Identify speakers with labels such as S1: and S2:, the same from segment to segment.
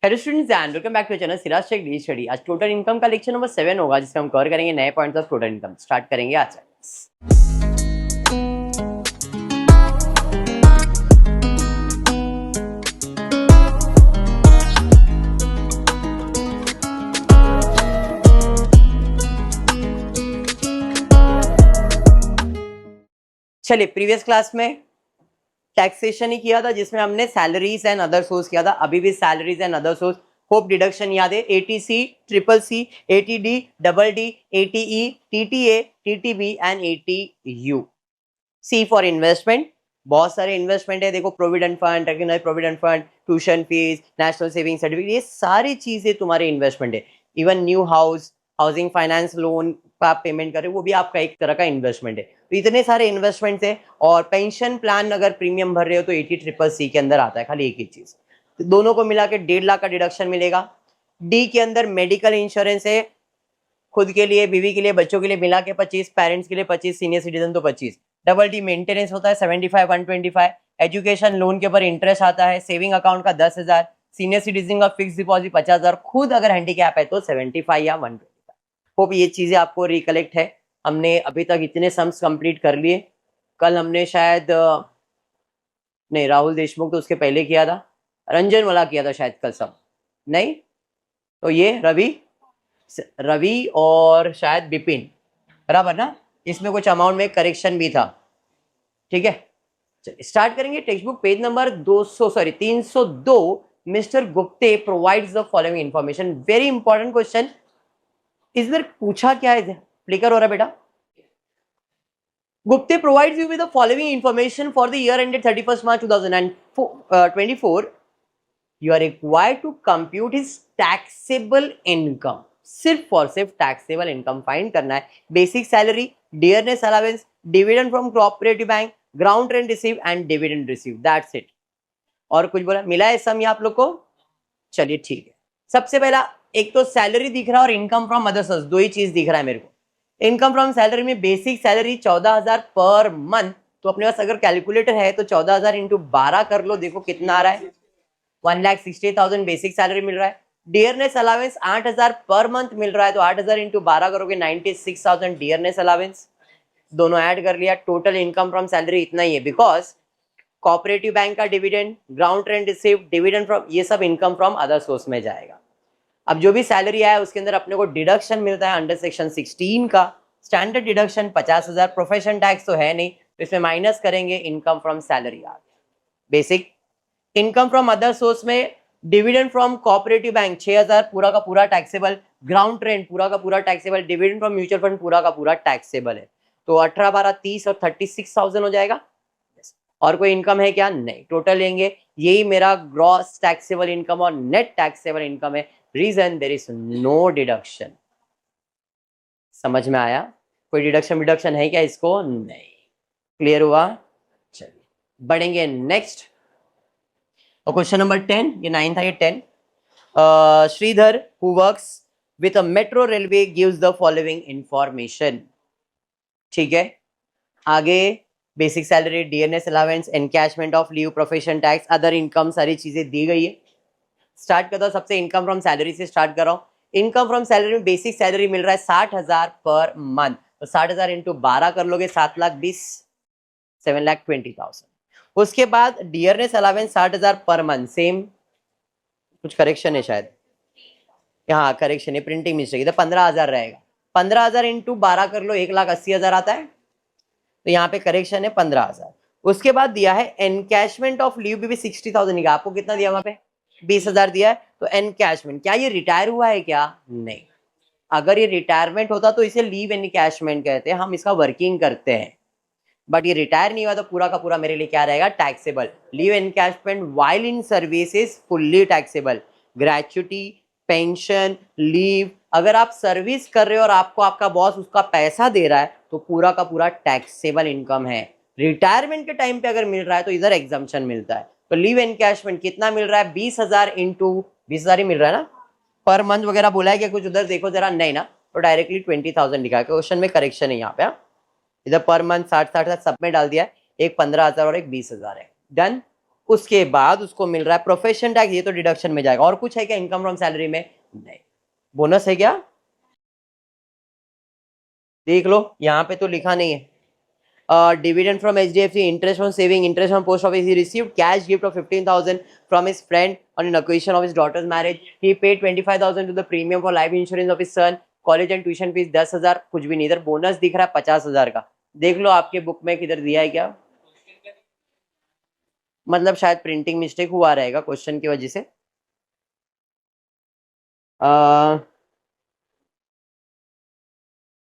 S1: Hello students and welcome back to channel Siraj Shaikh daily study. आज total income का lecture number 7 होगा, जिसमें हम कवर करेंगे नए points of total income. Start करेंगे आज। चलिए, प्रीवियस क्लास में टैक्सेशन ही किया था, जिसमें हमने सैलरीज एंड अदर सोर्स किया था। अभी भी salaries and other source hope deduction याद है। Eighty C, triple C, eighty D, double D, eighty E, TTA, TTB and eighty U. C for investment, बहुत सारे इन्वेस्टमेंट है। देखो, provident fund, recognise provident fund, tuition fees, national saving certificate, ये सारी चीजें तुम्हारे इन्वेस्टमेंट है। Even new house, housing finance loan का आप पेमेंट करें, वो भी आपका एक तरह का इन्वेस्टमेंट है। तो इतने सारे इन्वेस्टमेंट है। और पेंशन प्लान अगर प्रीमियम भर रहे हो तो 80 ट्रिपल सी के अंदर आता है, खाली एक ही चीज। तो दोनों को मिला के 1.5 लाख का डिडक्शन मिलेगा। डी के अंदर मेडिकल इंश्योरेंस है, खुद के लिए, बीवी के लिए, बच्चों के लिए मिला के 25, पेरेंट्स के लिए 25, सीनियर सिटीजन तो 25। डबल डी मेंटेनेंस होता है 75, 125। एजुकेशन लोन के ऊपर इंटरेस्ट आता है। सेविंग अकाउंट का 10,000, सीनियर सिटीजन का फिक्स डिपॉजिट 50,000, खुद अगर हैंडीकैप है तो 75 या 125। होप ये चीजें आपको रिकलेक्ट है। हमने अभी तक इतने सम्स कंप्लीट कर लिए। कल हमने शायद नहीं, राहुल देशमुख तो उसके पहले किया था, रंजन वाला किया था शायद कल सब, नहीं तो ये रवि और शायद बिपिन, बराबर ना। इसमें कुछ अमाउंट में करेक्शन भी था, ठीक है। चलिए स्टार्ट करेंगे। Text book page number 302। Mister Gupte provides the following information. Very important question. इस बार पूछा क्या है, फ्लिकर हो रहा है बेटा। Gupte provides you with the following information for the year ended 31st March 2024. You are required to compute his taxable income. सिर्फ और सिर्फ टैक्सेबल इनकम फाइंड करना है। Basic salary, dearness allowance, dividend from cooperative bank, ground rent receive and dividend receive, that's it. और कुछ बोला मिला है सम ये आप लोग को? चलिए ठीक है। सबसे पहला एक तो सैलरी दिख रहा है और इनकम फ्रॉम अदर सोर्स, दो ही चीज दिख रहा है मेरे को। इनकम फ्रॉम सैलरी में बेसिक सैलरी 14,000 पर मंथ, तो अपने पास अगर कैलकुलेटर है तो 14,000 इंटू 12 कर लो, देखो कितना आ रहा है, 1,60,000 बेसिक सैलरी मिल रहा है। डियरनेस अलावेंस 8,000 पर मंथ मिल रहा है, तो 8,000 इंटू 12 करोगे 96,000 डियरनेस अलावेंस। दोनों ऐड कर लिया, टोटल इनकम फ्रॉम सैलरी इतना ही है। बिकॉज कोऑपरेटिव बैंक का dividend, ground rent receive, dividend from, ये सब इनकम फ्रॉम अदर सोर्स में जाएगा। अब जो भी सैलरी आया उसके अंदर अपने को डिडक्शन मिलता है अंडर सेक्शन 16 का। स्टैंडर्ड डिडक्शन 50,000, प्रोफेशन टैक्स तो है नहीं, तो इसमें माइनस करेंगे इनकम फ्रॉम सैलरी आ गया। Basic income from other source में डिविडेंड फ्रॉम कोऑपरेटिव बैंक 6,000 पूरा का पूरा टैक्सेबल, ग्राउंड रेंट पूरा का पूरा taxable, dividend from mutual fund पूरा का पूरा टैक्सेबल है। तो 18, 12, 30 और 36,000 हो जाएगा। और कोई इनकम है क्या? नहीं, टोटल लेंगे, यही मेरा ग्रॉस टैक्सेबल इनकम और नेट टैक्सेबल इनकम है। Reason there is no deduction. समझ में आया? कोई डिडक्शन है क्या इसको? नहीं। क्लियर हुआ? चलिए बढ़ेंगे नेक्स्ट। और क्वेश्चन नंबर 10, ये 9 था, ये 10। Shridhar who works with a metro railway gives the following information. ठीक है, आगे basic salary, DNS allowance, encashment of leave, profession tax, other income, सारी चीजें दी गई है। स्टार्ट करता हूं सबसे इनकम फ्रॉम सैलरी से स्टार्ट कर रहा हूं। इनकम फ्रॉम सैलरी में बेसिक सैलरी मिल रहा है 60,000 पर मंथ, तो 60,000 इंटू 12 कर लोगे 7,20,000, 7,20,000। उसके बाद dearness allowance 60,000 per month, same, कुछ करेक्शन है शायद, यहाँ करेक्शन है, प्रिंटिंग मिस्टेक, इधर 15,000 रहेगा। 15,000 इंटू 12 कर लो, 1,80,000 आता है, तो यहाँ पे करेक्शन है 15,000। उसके बाद दिया है एनकैशमेंट ऑफ लीव भी 60,000 दिया। आपको कितना दिया वहां पे? 20,000 दिया है। तो एनकैशमेंट, क्या ये रिटायर हुआ है क्या? नहीं। अगर ये रिटायरमेंट होता तो इसे लीव एनकैशमेंट कहते हैं, हम इसका वर्किंग करते हैं। बट ये रिटायर नहीं हुआ तो पूरा का पूरा मेरे लिए क्या रहेगा? Taxable. Leave encashment while in service is fully taxable. Gratuity, pension, leave, अगर आप सर्विस कर रहे हो और आपको आपका बॉस उसका पैसा दे रहा है तो पूरा का पूरा टैक्सेबल इनकम है। रिटायरमेंट के टाइम पे अगर मिल रहा है तो इधर एग्जम्पशन मिलता है। तो लीव एनकैशमेंट कितना मिल रहा है? 20,000 इंटू 20,000 ही मिल रहा है ना, पर मंथ वगैरह बोला है क्या कुछ? उधर देखो जरा, नहीं ना, तो डायरेक्टली 20,000 लिखा है। क्वेश्चन में करेक्शन है यहाँ पे। इधर पर मंथ 60 सब में डाल दिया, एक 15,000 और एक 20,000 है। डन। उसके बाद उसको मिल रहा है प्रोफेशन टैक्स, ये तो डिडक्शन में जाएगा। और कुछ है क्या इनकम फ्रॉम सैलरी में? नहीं। बोनस है क्या? देख लो, यहाँ पे तो लिखा नहीं है। Dividend from HDFC, interest on saving, interest on post office. He received cash gift of 15,000 from his friend on an occasion of his daughter's marriage. He paid 25,000 to the premium for life insurance of his son. College and tuition fees 10,000, कुछ भी नहीं। इधर bonus दिख रहा है 50,000 का। देख लो आपके बुक में किधर दिया है क्या? मतलब शायद प्रिंटिंग मिस्टेक हुआ रहेगा क्वेश्चन की वजह से।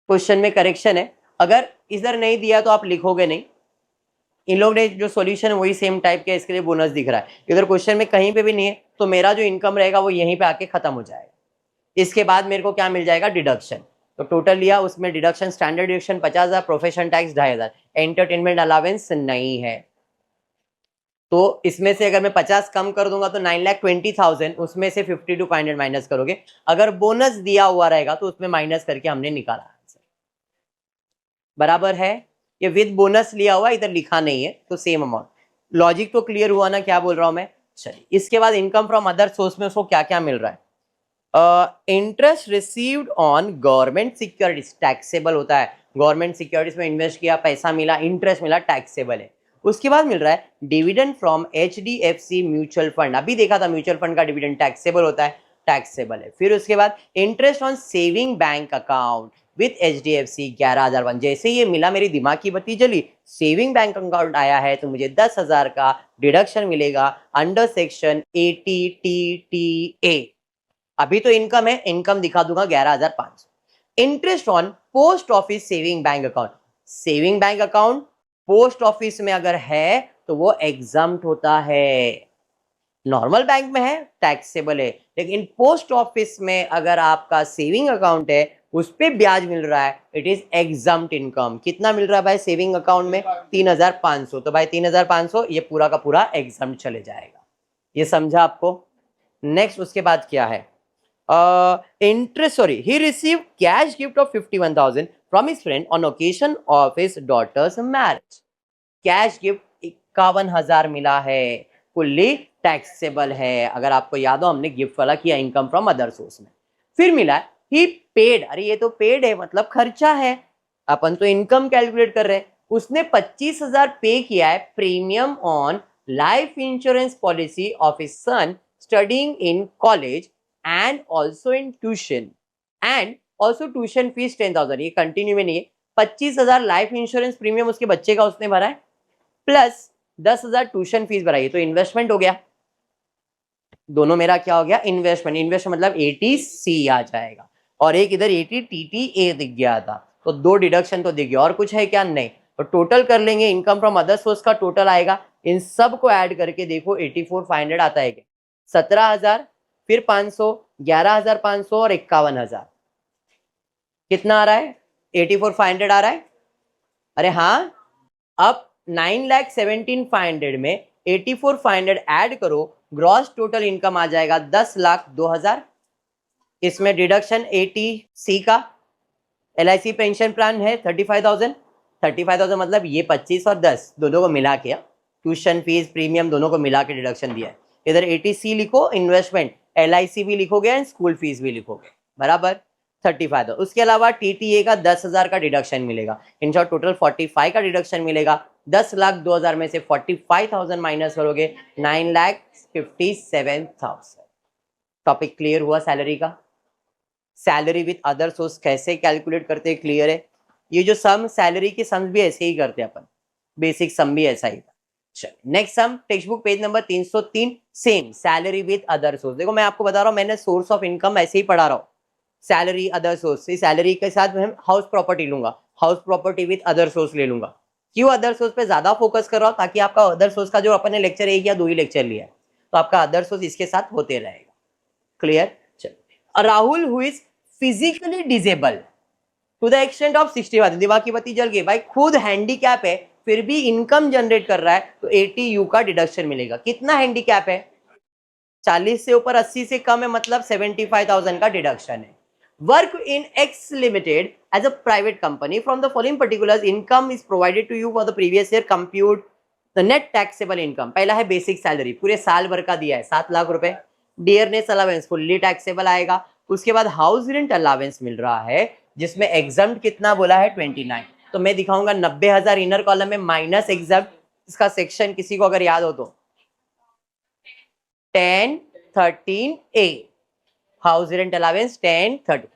S1: क्वेश्चन में करेक्शन है, अगर इधर नहीं दिया तो आप लिखोगे नहीं। इन लोग ने जो सॉल्यूशन है वही सेम टाइप के, इसके लिए बोनस दिख रहा है। इधर क्वेश्चन में कहीं पे भी नहीं है, तो मेरा जो इनकम रहेगा वो यहीं पे आके खत्म हो जाएगा। इसके बाद मेरे को क्या मिल जाएगा? डिडक्शन। तो टोटल लिया, उसमें deduction, standard deduction 50,000, profession tax 2,500, entertainment allowance नहीं है। तो इसमें से अगर मैं 50 कम कर दूंगा तो 9,20,000, उसमें से 52,500 माइनस करोगे। अगर बोनस दिया हुआ रहेगा तो उसमें माइनस करके हमने निकाला आंसर। बराबर है? ये विद बोनस लिया हुआ, इधर लिखा नहीं है, तो सेम अमाउंट। लॉजिक तो क्लियर हुआ ना, क्या बोल रहा हूं मैं? चलिए, इसके बाद इनकम फ्रॉम अदर सोर्स में उसको क्या क्या मिल रहा है? Interest received on government securities, taxable होता है। गवर्नमेंट सिक्योरिटीज में इन्वेस्ट किया, पैसा मिला, इंटरेस्ट मिला, टैक्सेबल है। उसके बाद मिल रहा है dividend from HDFC mutual fund. अभी देखा था म्यूचुअल फंड का डिविडेंड टैक्सेबल होता है, टैक्सेबल है। फिर उसके बाद interest on saving bank account with HDFC 11,001। जैसे ये मिला मेरी दिमाग की बत्ती जली, सेविंग बैंक अकाउंट आया है तो मुझे 10,000 का डिडक्शन मिलेगा अंडर सेक्शन 80TTA। अभी तो इनकम है, इनकम दिखा दूंगा 11,500। Interest on post office saving bank account, saving bank account post office में अगर है तो वो एग्जम्प्ट होता है। नॉर्मल बैंक में है टैक्सेबल है, लेकिन पोस्ट ऑफिस में अगर आपका सेविंग अकाउंट है उस पे ब्याज मिल रहा है, इट इज एग्जम्प्ट इनकम। कितना मिल रहा है भाई सेविंग अकाउंट में? 3,500। तो भाई 3,500 ये पूरा का पूरा एग्जम्प्ट चले जाएगा। ये समझा आपको? नेक्स्ट उसके बाद क्या है? he received cash gift of 51,000 from his friend on occasion of his daughter's marriage. Cash gift 51,000 मिला है, फुल्ली टैक्सेबल है। अगर आपको याद हो हमने गिफ्ट वाला किया इनकम फ्रॉम अदर सोर्स में। फिर मिला ही पेड, अरे ये तो पेड है मतलब खर्चा है, अपन तो इनकम कैलकुलेट कर रहे हैं। उसने 25,000 पे किया है premium on life insurance policy of his son studying in college and also in tuition, and also tuition fees 10,000। ये कंटिन्यू में नहीं है। 25,000 लाइफ इंश्योरेंस प्रीमियम उसके बच्चे का उसने भरा है, प्लस 10,000 ट्यूशन फीस भरा। ये तो इन्वेस्टमेंट हो गया। दोनों मेरा क्या हो गया? इन्वेस्टमेंट। इन्वेस्टमेंट मतलब 80C आ जाएगा, और एक इधर 80TTA दिख गया था, तो 2 डिडक्शन तो दिख गया। और कुछ है क्या? नहीं। तो टोटल कर लेंगे, इनकम फ्रॉम अदर सोर्स का टोटल आएगा। इन सब को ऐड करके देखो 84,500 आता है क्या? 17,000, फिर 500, 11,500 और 51,000। कितना आ रहा है? 84,500 आ रहा है। अरे हाँ, अब 9,17,500 में 84,500 ऐड करो, ग्रॉस टोटल इनकम आ जाएगा 10,02,000। इसमें डिडक्शन 80C का, LIC पेंशन प्लान है 35,000। 35,000 मतलब ये 25 और 10 दोनों को मिला के, ट्यूशन फीस प्रीमियम दोनों को मिला के डिडक्शन दिया है। इधर 80C लिखो इन्वेस्टमेंट, LIC भी लिखोगे एंड स्कूल फीस भी लिखोगे, बराबर 35,000। उसके अलावा TTA का 10,000 का डिडक्शन मिलेगा। इन शॉर्ट टोटल 45 का डिडक्शन मिलेगा। 10,02,000 में से 45,000 माइनस करोगे 9,57,000। टॉपिक क्लियर हुआ सैलरी का? सैलरी विथ अदर सोर्स कैसे कैलकुलेट करते हैं, क्लियर है? ये जो सम, सैलरी के सम भी ऐसे ही करते हैं अपन, बेसिक सम भी ऐसा ही था। चलिए next sum, text book page number 303, same salary with other source. देखो मैं आपको बता रहा हूँ, मैंने सोर्स ऑफ इनकम ऐसे ही पढ़ा रहा हूँ, सैलरी अदर सोर्स। सैलरी के साथ मैं हाउस प्रॉपर्टी लूंगा, house property with other source ले लूंगा। क्यों अदर सोर्स पे ज्यादा फोकस कर रहा हूँ? ताकि आपका अदर सोर्स का जो अपन ने लेक्चर 1 या 2 ही लेक्चर लिया है, तो आपका अदर सोर्स इसके साथ होते रहेगा। क्लियर? चलो, Rahul who is physically disable to the extent of 60, दिमाग की बत्ती जल गई भाई, खुद हैंडीकैप है फिर भी इनकम जनरेट कर रहा है, तो 80U का डिडक्शन मिलेगा। कितना हैंडीकैप है? 40 से ऊपर, 80 से कम है, मतलब 75,000 का डिडक्शन है। Work in X limited as a private company, from the following particulars income is provided to you for the previous year, compute to net taxable income पहला है बेसिक सैलरी, पूरे साल भर का दिया है 7 लाख रुपए। डियरनेस अलावेंस फुल्ली टैक्सेबल आएगा। उसके बाद हाउस रेंट अलावेंस मिल रहा है जिसमें एग्जाम्प्ट कितना बोला है 29। तो मैं दिखाऊंगा 90,000 इनर कॉलम में माइनस एग्जाम्प्ट, इसका सेक्शन किसी को अगर याद हो तो 1013A हाउस रेंट अलावेंस 1030।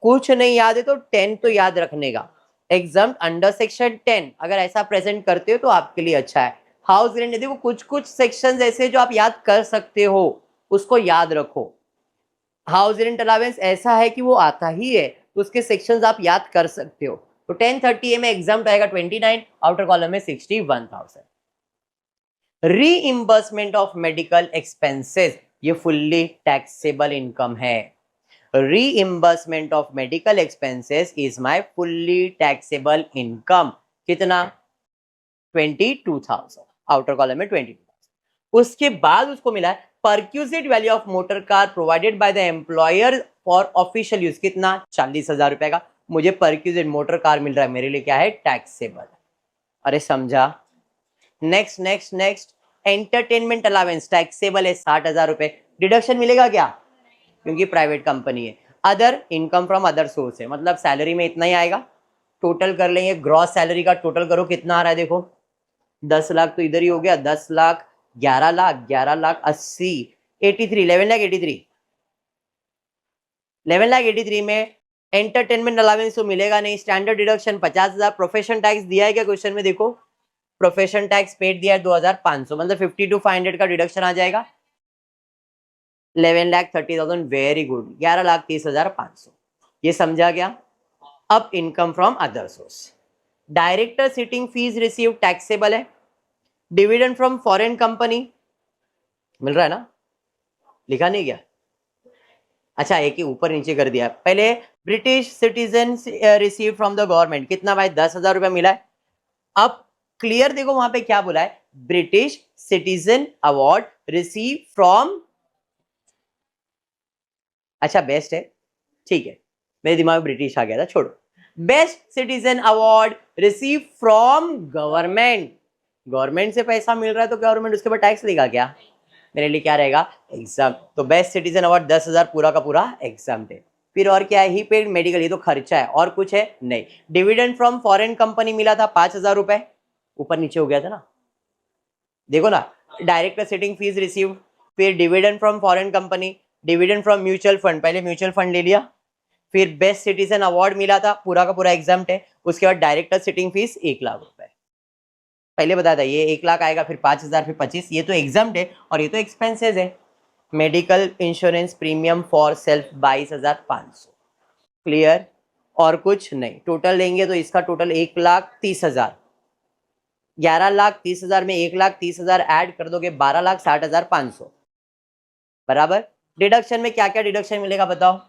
S1: कुछ नहीं याद है तो 10 तो याद रखने का। एग्जाम अंडर सेक्शन 10 अगर ऐसा प्रेजेंट करते हो तो आपके लिए अच्छा है। हाउस रेंट देखो कुछ कुछ सेक्शंस ऐसे जो आप याद कर सकते हो, उसको याद रखो। हाउस रेंट अलावेंस ऐसा है कि वो आता ही है तो उसके सेक्शंस आप याद कर सकते हो। तो 1030A में एग्जाम आएगा 29, आउटर कॉलम में 61,000। रीइंबर्समेंट ऑफ मेडिकल एक्सपेंसेस ये फुल्ली टैक्सेबल इनकम है। Reimbursement of medical expenses is my fully taxable income. कितना 22,000, आउटर कॉलम में 22,000। उसके बाद उसको मिला है perquisite value of motor car provided by the employer for official use, कितना 40,000 रुपए का। मुझे परक्यूजिट मोटर कार मिल रहा है, मेरे लिए क्या है टैक्सेबल। अरे समझा। Next next next entertainment allowance taxable है 60,000 रुपए। डिडक्शन मिलेगा क्या, क्योंकि प्राइवेट कंपनी है। Other income from other source है, मतलब सैलरी में इतना ही आएगा। टोटल कर लेंगे, ग्रॉस सैलरी का टोटल करो कितना आ रहा है देखो, 10 लाख तो इधर ही हो गया, 10 लाख 11 लाख 11 लाख 80 83 11 लाख 83 11 लाख 83 में एंटरटेनमेंट अलावेंस तो मिलेगा नहीं। Standard deduction 50,000। प्रोफेशन टैक्स दिया है क्या क्वेश्चन में, देखो प्रोफेशन टैक्स पेड दिया है 2,500, मतलब 52,500 का डिडक्शन आ जाएगा। 11,30,000 वेरी गुड, 11,30,500 ये समझा गया। अब income from other source, director sitting fees receive taxable है। डिविडेंड फ्रॉम फॉरेन कंपनी मिल रहा है ना, लिखा नहीं गया, अच्छा एक ही ऊपर नीचे कर दिया। पहले British citizen receive from the government, कितना भाई 10,000 रुपया मिला है। अब क्लियर देखो वहां पे क्या बोला है, British citizen award receive from, अच्छा बेस्ट है, ठीक है मेरे दिमाग में ब्रिटिश आ गया था, छोड़ो। Best citizen award receive from government, government से पैसा मिल रहा है तो गवर्नमेंट उसके ऊपर टैक्स लेगा क्या, मेरे लिए क्या रहेगा एग्जाम। तो बेस्ट सिटीजन अवार्ड 10,000 पूरा का पूरा एग्जाम है। फिर और क्या है, ही पेड मेडिकल, ये तो खर्चा है और कुछ है नहीं। डिविडेंड फ्रॉम फॉरेन कंपनी मिला था 5,000 रुपए, ऊपर नीचे हो गया था ना, देखो ना, डायरेक्टर सिटिंग फीस रिसीव, फिर dividend from foreign company, dividend from mutual fund, पहले म्यूचुअल फंड ले लिया, फिर बेस्ट सिटीजन अवार्ड मिला था पूरा का पूरा एग्जाम है। उसके बाद डायरेक्टर सिटिंग फीस 1 लाख रुपए, पहले बताया था ये 1 लाख आएगा, फिर 5,000 फिर 25, ये तो एग्जाम है और ये तो एक्सपेंसेस है। Medical insurance premium for self 22,500, clear, और कुछ नहीं। टोटल लेंगे तो इसका टोटल 1,30,000, 11,30,000 में 1,30,000 ऐड कर दोगे 12,60,500 बराबर। डिडक्शन में क्या क्या डिडक्शन मिलेगा बताओ,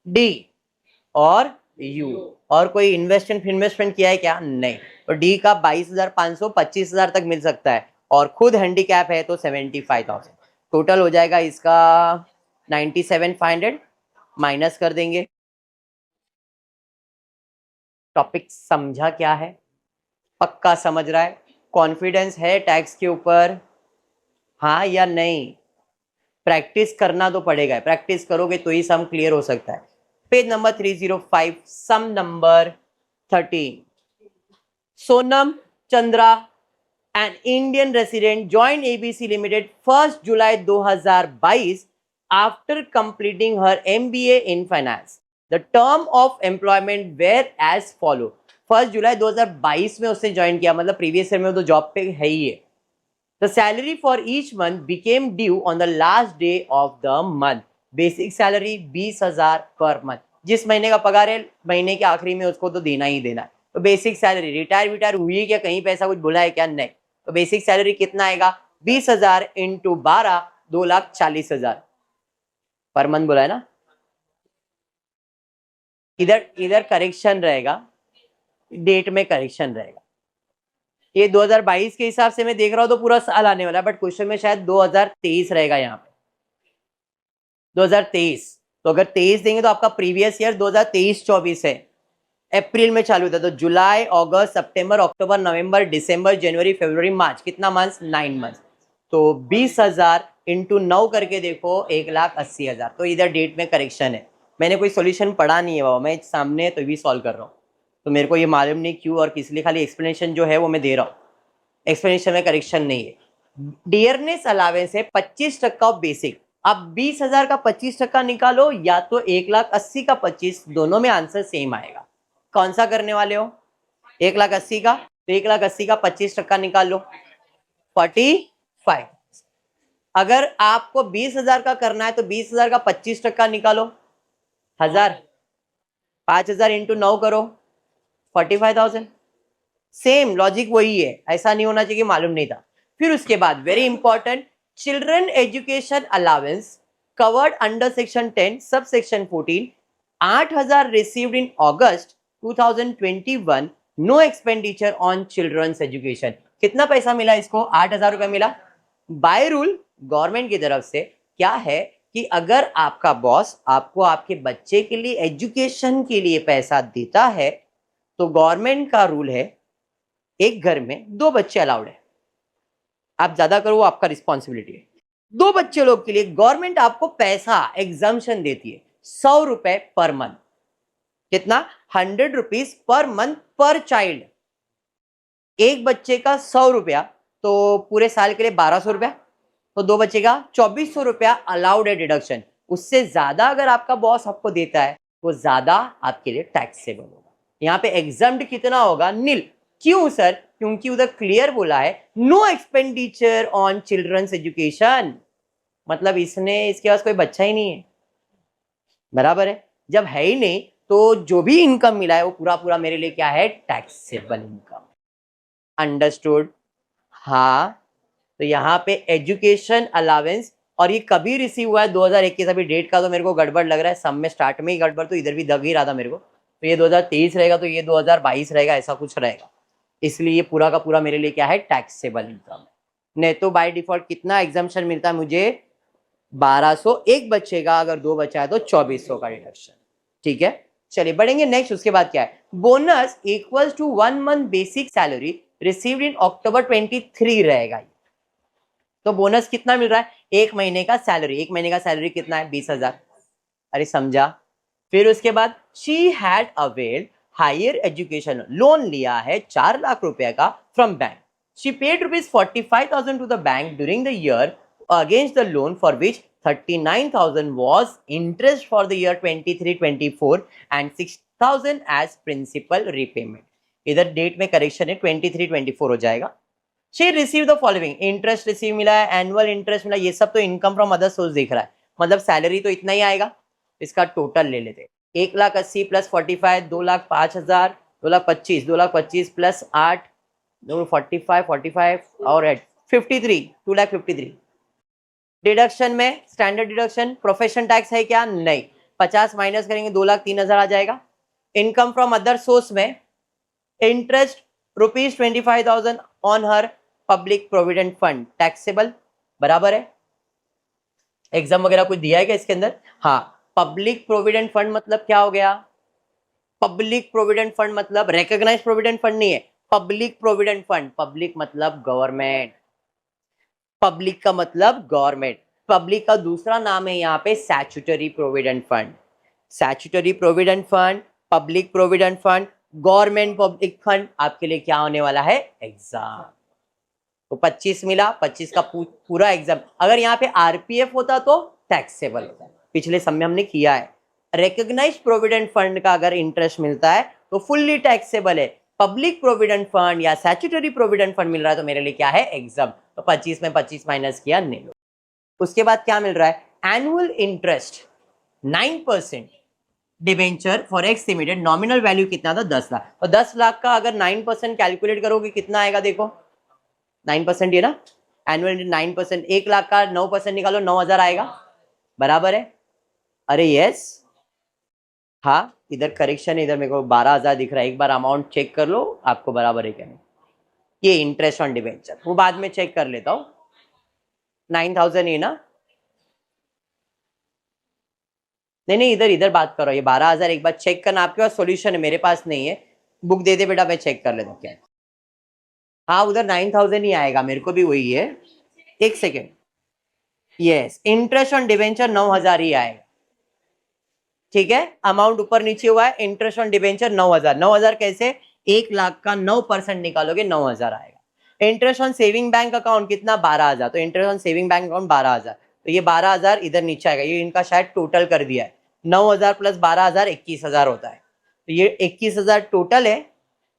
S1: डी और यू, और कोई इन्वेस्टमेंट किया है क्या, नहीं। तो डी का 22,500 25,000 तक मिल सकता है, और खुद हैंडीकैप है तो 75,000। टोटल हो जाएगा इसका 97,500, माइनस कर देंगे। टॉपिक समझा क्या है, पक्का समझ रहा है, कॉन्फिडेंस है टैक्स के ऊपर, हाँ या नहीं। प्रैक्टिस करना तो पड़ेगा, प्रैक्टिस करोगे तो ही सम क्लियर हो सकता है। Page number 305, sum number 13। Sonam Chandra, an Indian resident, joined ABC Limited 1st July 2022 after completing her MBA in finance. The term of employment were as follow. 1 जुलाई 2022 में उसने ज्वाइन किया, मतलब प्रीवियस ईयर में तो जॉब पे है ही है। The salary for each month became due on the last day of the month. Basic salary 20,000 per month. जिस महीने का पगार है महीने के आखिरी में उसको तो देना ही देना है। तो बेसिक सैलरी, रिटायर हुई है क्या, कहीं पैसा कुछ बोला है क्या, नहीं। तो बेसिक सैलरी कितना आएगा 20,000 इंटू 12, 2,40,000 पर मंथ बोला है ना। इधर करेक्शन रहेगा, डेट में करेक्शन रहेगा। ये 2022 के हिसाब से मैं देख रहा हूं तो पूरा साल आने वाला है, बट क्वेश्चन में शायद 2023 रहेगा यहाँ पे 2023। तो अगर 23 देंगे तो आपका प्रीवियस ईयर 2023-24 है। अप्रैल में चालू था, तो जुलाई, अगस्त, सितंबर, अक्टूबर, नवंबर, दिसंबर, जनवरी, फरवरी, मार्च, कितना मंथ? 9 मंथ। तो 20,000 इंटू 9 करके देखो 1,80,000। तो इधर डेट में करेक्शन है। मैंने कोई सॉल्यूशन पढ़ा नहीं है बाबा, मैं सामने तो भी सॉल्व कर रहा हूँ, तो मेरे को ये मालूम नहीं क्यों और किस लिए, खाली एक्सप्लेनेशन जो है वो मैं दे रहा हूँ, एक्सप्लेनेशन में करेक्शन नहीं है। डियरनेस अलावेंस है 25% ऑफ बेसिक। अब 20,000 का 25% निकालो या तो 1,80,000 का 25, दोनों में आंसर सेम आएगा। कौन सा करने वाले हो? 1,80,000 का, तो 1,80,000 का 25% निकाल लो, 45। अगर आपको 20,000 का करना है तो 20,000 का 25% निकालो, 1,000, 5,000 इंटू 9 करो, 45,000। सेम लॉजिक वही है, ऐसा नहीं होना चाहिए मालूम नहीं था। फिर उसके बाद very important, children education allowance covered under section 10 sub section 14, 8,000 received in August 2021, no expenditure on children's education. कितना पैसा मिला इसको? 8,000 रुपए मिला। बाय रूल गवर्नमेंट की तरफ से क्या है कि अगर आपका बॉस आपको आपके बच्चे के लिए एजुकेशन के लिए पैसा देता है तो गवर्नमेंट का रूल है एक घर में 2 बच्चे अलाउड है। आप ज्यादा करो वो आपका रिस्पॉन्सिबिलिटी है। 2 बच्चे लोग के लिए गवर्नमेंट आपको पैसा एग्जाम्शन देती है, 100 रुपए पर मंथ। कितना? 100 रुपीज पर मंथ पर चाइल्ड। एक बच्चे का 100 रुपया, तो पूरे साल के लिए 1,200 रुपया, तो 2 बच्चे का 2,400 रुपया अलाउड है डिडक्शन। उससे ज्यादा अगर आपका बॉस आपको देता है वो ज्यादा आपके लिए टैक्सेबल होगा। यहाँ पे एग्जाम्ड कितना होगा? नील। क्यों सर? क्योंकि उधर क्लियर बोला है no expenditure on children's education, मतलब इसने, इसके पास कोई बच्चा ही नहीं है, बराबर है। जब है ही नहीं तो जो भी इनकम मिला है वो पूरा पूरा मेरे लिए क्या है? Taxable income. अंडरस्टूड? हाँ। तो यहाँ पे एजुकेशन अलावेंस, और ये कभी रिसीव हुआ है? 2021। अभी डेट का तो मेरे को गड़बड़ लग रहा है, सब में स्टार्ट में ही गड़बड़, तो इधर भी दग ही रहा था मेरे को। तो ये 2023 रहेगा, तो ये 2022 रहेगा, ऐसा कुछ रहेगा। इसलिए ये पूरा का पूरा मेरे लिए क्या है? Taxable income. नहीं तो बाय डिफॉल्ट कितना एग्जाम्शन मिलता है मुझे? 1,200 एक बच्चे का, अगर 2 बच्चा है तो 2,400 का डिडक्शन। ठीक है, चलिए बढ़ेंगे नेक्स्ट। उसके बाद क्या है? Bonus equals to 1 month basic salary received in October 23 रहेगा। तो बोनस कितना मिल रहा है? 1 महीने का सैलरी। 1 महीने का सैलरी कितना है? 20,000। अरे समझा? फिर उसके बाद she had availed higher education, loan लिया है 4 लाख रुपए का from bank. She paid ₹45,000 to the bank during the year against the loan for which 39,000 was interest for the year 23-24 and 6,000 as principal repayment। इधर डेट में correction है, 23-24 हो जाएगा। She receive the following, interest receive मिला है, annual interest मिला, ये सब तो इनकम फ्रॉम अदर सोर्स दिख रहा है, मतलब सैलरी तो इतना ही आएगा। इसका टोटल ले लेते, 1,80,000 प्लस 45, 2,05,000, 2,25,000, 2,25,000 प्लस 8, 45, 45 और 8, 53, 2,53,000। डिडक्शन में स्टैंडर्ड डिडक्शन, प्रोफेशन टैक्स है क्या? नहीं। 50 माइनस करेंगे 2,03,000 आ जाएगा। इनकम फ्रॉम अदर सोर्स में interest ₹25,000 on her public provident fund, taxable, बराबर है। एग्जाम वगैरह कुछ दिया है क्या इसके अंदर? हाँ, पब्लिक प्रोविडेंट फंड मतलब क्या हो गया? पब्लिक प्रोविडेंट फंड मतलब रिकॉग्नाइज्ड प्रोविडेंट फंड नहीं है, पब्लिक प्रोविडेंट फंड। पब्लिक मतलब गवर्नमेंट, पब्लिक का मतलब गवर्नमेंट। पब्लिक का दूसरा नाम है यहाँ पे statutory provident fund. Statutory provident fund, public provident fund, government public fund, आपके लिए क्या होने वाला है? एग्जाम। तो 25 मिला, 25 का पूरा एग्जाम। अगर यहाँ पे आरपीएफ होता तो टैक्सेबल होता है, पिछले समय हमने किया है। रिकॉग्नाइज्ड प्रोविडेंट फंड का अगर इंटरेस्ट मिलता है तो फुल्ली टैक्सेबल है। पब्लिक प्रोविडेंट फंड या स्टैट्यूटरी प्रोविडेंट फंड मिल रहा है तो मेरे लिए क्या है? एग्जाम। तो 25 में 25 माइनस किया, नहीं। उसके बाद क्या मिल रहा है? Annual interest 9% debenture for x limited, nominal value कितना था? 10 लाख। तो 10 लाख का अगर 9% कैलकुलेट करोगे कितना आएगा? देखो 9% ये ना, एनुअल 9%, 1 लाख का 9% निकालो, 9,000 आएगा, बराबर है। अरे यस, हाँ इधर करेक्शन है, इधर मेरे को 12,000 दिख रहा है, एक बार अमाउंट चेक कर लो आपको बराबर है क्या नहीं। ये इंटरेस्ट ऑन डिबेंचर वो बाद में चेक कर लेता हूँ। 9,000 ये ना, नहीं इधर इधर बात करो, ये 12,000 एक बार चेक करना, आपके पास सॉल्यूशन है, मेरे पास नहीं है, बुक दे दे बेटा, मैं चेक कर लेता हूँ क्या है। हाँ उधर 9,000 ही आएगा, मेरे को भी वही है, एक second, yes interest on debenture 9,000 ही आएगा, ठीक है, अमाउंट ऊपर नीचे हुआ है, इंटरेस्ट ऑन डिवेंचर 9,000, 9,000 कैसे, 1,00,000 का 9% निकालोगे 9,000 आएगा। Interest on saving bank account कितना, 12,000, तो interest on saving bank account 12,000, तो ये 12,000 इधर नीचे आएगा, ये इनका शायद टोटल कर दिया है, 9,000 प्लस 12,000 21,000 होता है, तो ये 21,000 टोटल है,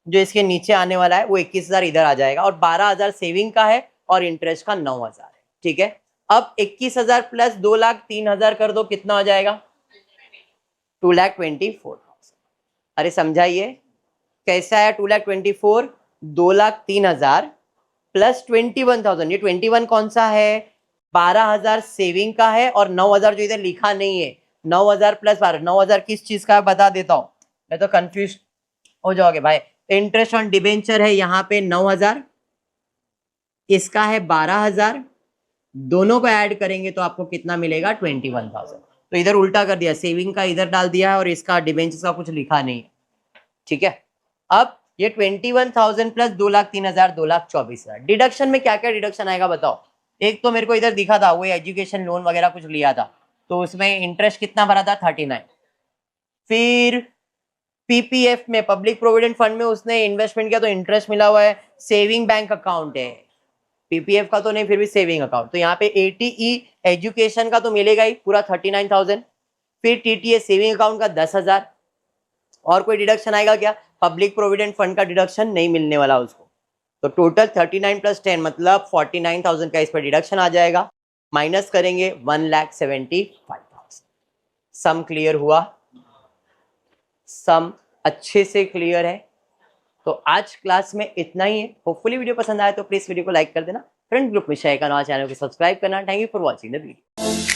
S1: जो इसके नीचे आने वाला है वो 21,000 इधर आ जाएगा, और 12,000 सेविंग का है और इंटरेस्ट का 9,000 है, ठीक है। अब 21,000 प्लस 2,03,000 कर दो, कितना हो जाएगा, 2,24,000। अरे समझाइए कैसा है, 2,24,000, 2,03,000 प्लस 21,000, ये 21 कौन सा है, 12,000 सेविंग का है और 9,000 जो इधर लिखा नहीं है, 9,000 प्लस 12, 9,000 किस चीज का है बता देता हूं, मैं तो कंफ्यूज हो जाओगे भाई। इंटरेस्ट ऑन डिबेंचर है यहाँ पे 9,000, इसका है 12,000, दोनों को ऐड करेंगे तो आपको कितना मिलेगा, 21,000, तो इधर उल्टा कर दिया, सेविंग का इधर डाल दिया है और इसका डिबेंचर का कुछ लिखा नहीं है, ठीक है। अब ये 21,000 प्लस 2,03,000, 2,24,000, डिडक्शन में क्या क्या डिडक्शन आएगा बताओ। एक तो मेरे को इधर दिखा था वो एजुकेशन लोन वगैरह कुछ लिया था, तो उसमें इंटरेस्ट कितना भरा था, 39, फिर पीपीएफ में पब्लिक प्रोविडेंट फंड में उसने इन्वेस्टमेंट किया तो इंटरेस्ट मिला हुआ है, सेविंग बैंक अकाउंट है, पीपीएफ का तो नहीं फिर भी सेविंग अकाउंट, तो यहाँ पे एटीई एजुकेशन का तो मिलेगा ही पूरा 39,000, फिर टीटीए सेविंग अकाउंट का 10,000, और कोई डिडक्शन आएगा क्या, पब्लिक प्रोविडेंट फंड का डिडक्शन नहीं मिलने वाला उसको, तो टोटल 39 प्लस 10 मतलब 49,000 का इस पर डिडक्शन आ जाएगा, माइनस करेंगे 1,75,000। सम क्लियर हुआ, सम अच्छे से क्लियर है। तो आज क्लास में इतना ही है, होपफुली वीडियो पसंद आया तो प्लीज वीडियो को लाइक कर देना, फ्रेंड ग्रुप में शेयर करना, चैनल को सब्सक्राइब करना। Thank you for watching the video.